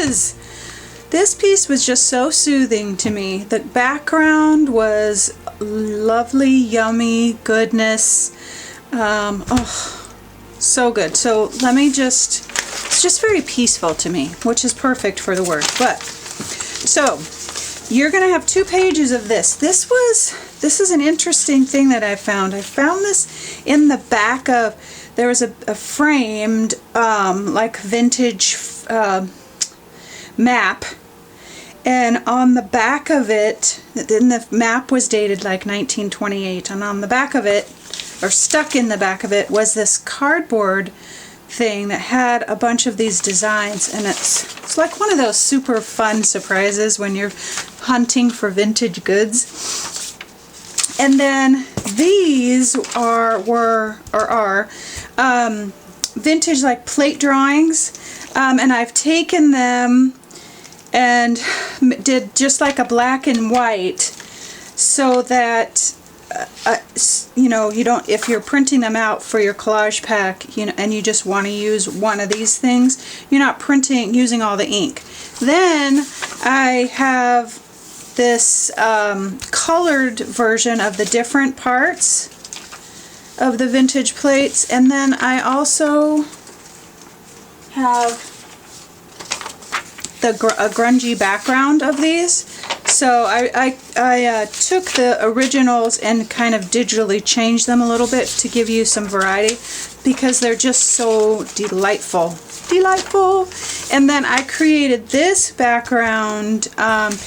this piece was just so soothing to me. The background was lovely, yummy goodness. Oh, so good. So let me just, it's just very peaceful to me, which is perfect for the work. But, so, you're going to have 2 pages of this. This is an interesting thing that I found. I found this in the back of, there was a framed, like vintage map. And on the back of it, then the map was dated like 1928, and on the back of it, or stuck in the back of it, was this cardboard thing that had a bunch of these designs, and it's like one of those super fun surprises when you're hunting for vintage goods. And then these are vintage like plate drawings, and I've taken them and did just like a black and white, so that you know, you don't, if you're printing them out for your collage pack, you know, and you just want to use one of these things, you're not using all the ink. Then I have this colored version of the different parts of the vintage plates, and then I also have a grungy background of these. So I took the originals and kind of digitally changed them a little bit to give you some variety, because they're just so delightful. And then I created this background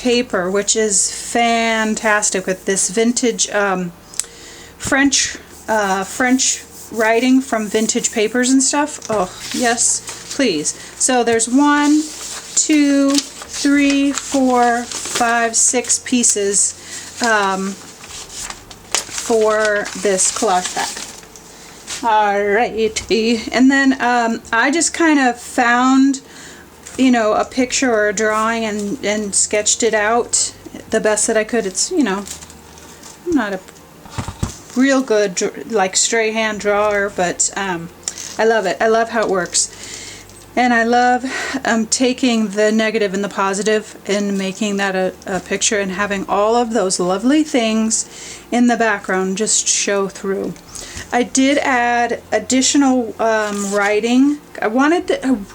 paper, which is fantastic, with this vintage French writing from vintage papers and stuff. Oh yes, please. So there's 1, 2, 3, 4, 5, 6 pieces for this collage pack. Alrighty, and then I just kind of found, you know, a picture or a drawing and sketched it out the best that I could. It's, you know, I'm not a real good like straight hand drawer, but I love it. I love how it works. And I love taking the negative and the positive and making that a picture, and having all of those lovely things in the background just show through. I did add additional writing. I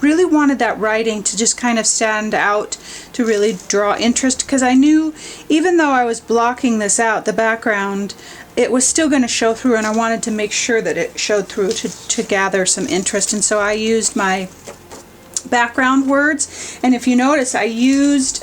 really wanted that writing to just kind of stand out, to really draw interest, because I knew even though I was blocking this out, the background, it was still going to show through, and I wanted to make sure that it showed through to gather some interest. And so I used my background words, and if you notice, I used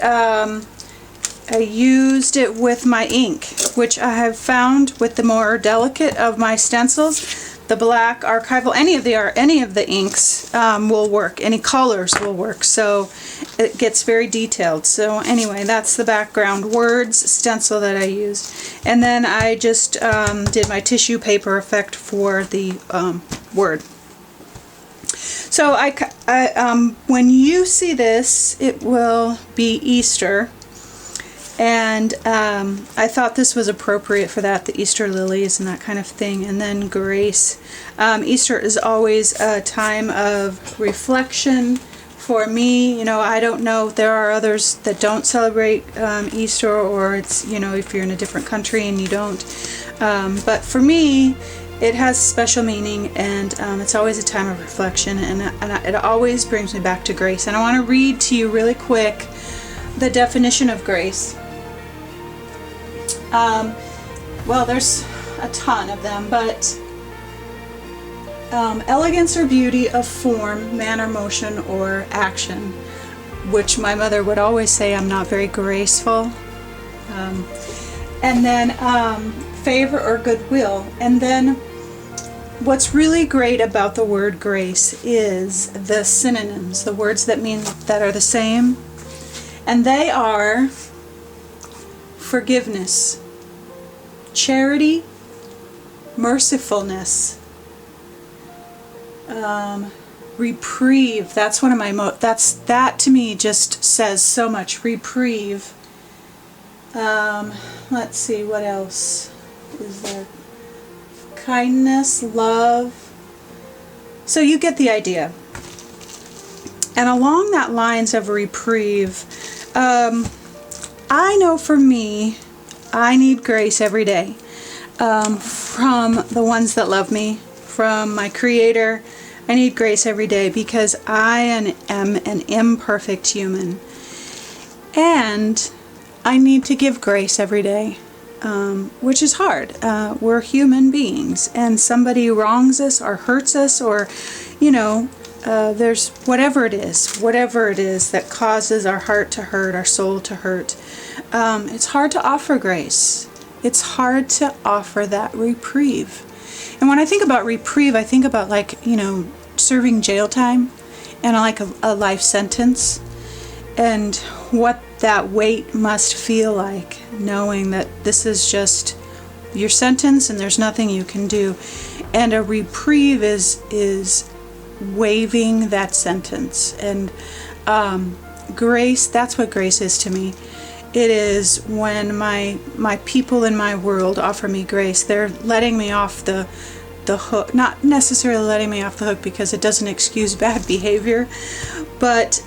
it with my ink, which I have found with the more delicate of my stencils, the black, archival, any of the inks will work. Any colors will work. So it gets very detailed. So anyway, that's the background words stencil that I used, and then I just did my tissue paper effect for the word. So when you see this, it will be Easter, and I thought this was appropriate for that, the Easter lilies and that kind of thing. And then grace. Easter is always a time of reflection for me. You know, I don't know if there are others that don't celebrate Easter, or it's, you know, if you're in a different country and you don't. But for me, it has special meaning, and it's always a time of reflection, and it always brings me back to grace. And I want to read to you really quick the definition of grace. Well, there's a ton of them, but elegance or beauty of form, manner, motion, or action, which my mother would always say I'm not very graceful. And then favor or goodwill. And then what's really great about the word grace is the synonyms, the words that are the same, and they are forgiveness, charity, mercifulness, reprieve. That's one of my that to me just says so much. Reprieve. Let's see, what else is there? Kindness, love. So you get the idea. And along that lines of reprieve, I know for me, I need grace every day, from the ones that love me, from my Creator. I need grace every day because I am an imperfect human, and I need to give grace every day, which is hard. We're human beings, and somebody wrongs us or hurts us, or, you know, there's whatever it is that causes our heart to hurt, our soul to hurt. It's hard to offer grace. It's hard to offer that reprieve. And when I think about reprieve, I think about, like, you know, serving jail time and like a life sentence, and what that weight must feel like, knowing that this is just your sentence and there's nothing you can do. And a reprieve is waiving that sentence. And grace, that's what grace is to me. It is when my people in my world offer me grace. They're letting me off the hook. Not necessarily letting me off the hook, because it doesn't excuse bad behavior, but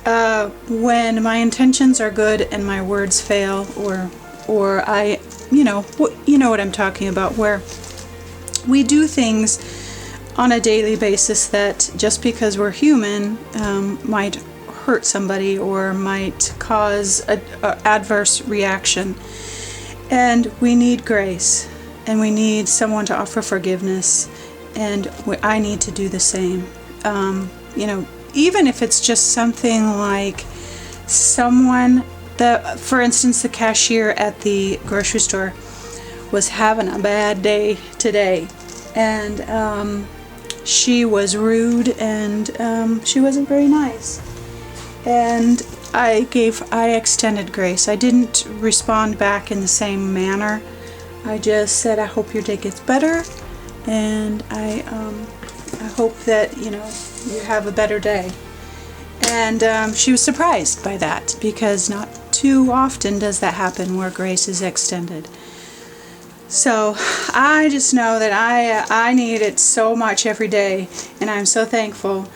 when my intentions are good and my words fail, or I, you know what I'm talking about, where we do things on a daily basis that, just because we're human, might hurt somebody or might cause a adverse reaction. And we need grace, and we need someone to offer forgiveness, and I need to do the same. You know, even if it's just something like someone, for instance, the cashier at the grocery store was having a bad day today, and she was rude, and she wasn't very nice. And I extended grace. I didn't respond back in the same manner. I just said, I hope your day gets better, and I hope that, you know, you have a better day. And she was surprised by that, because not too often does that happen where grace is extended. So I just know that I need it so much every day, and I'm so thankful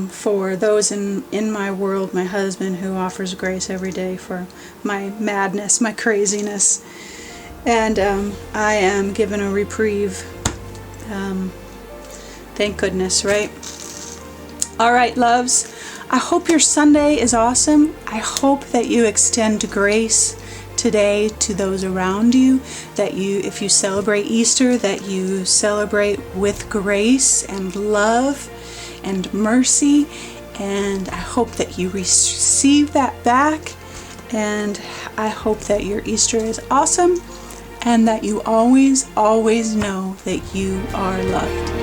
for those in my world, my husband, who offers grace every day for my madness, my craziness. And I am given a reprieve. Thank goodness, right? All right, loves. I hope your Sunday is awesome. I hope that you extend grace today to those around you, that you, if you celebrate Easter, that you celebrate with grace and love and mercy, and I hope that you receive that back, and I hope that your Easter is awesome, and that you always, always know that you are loved.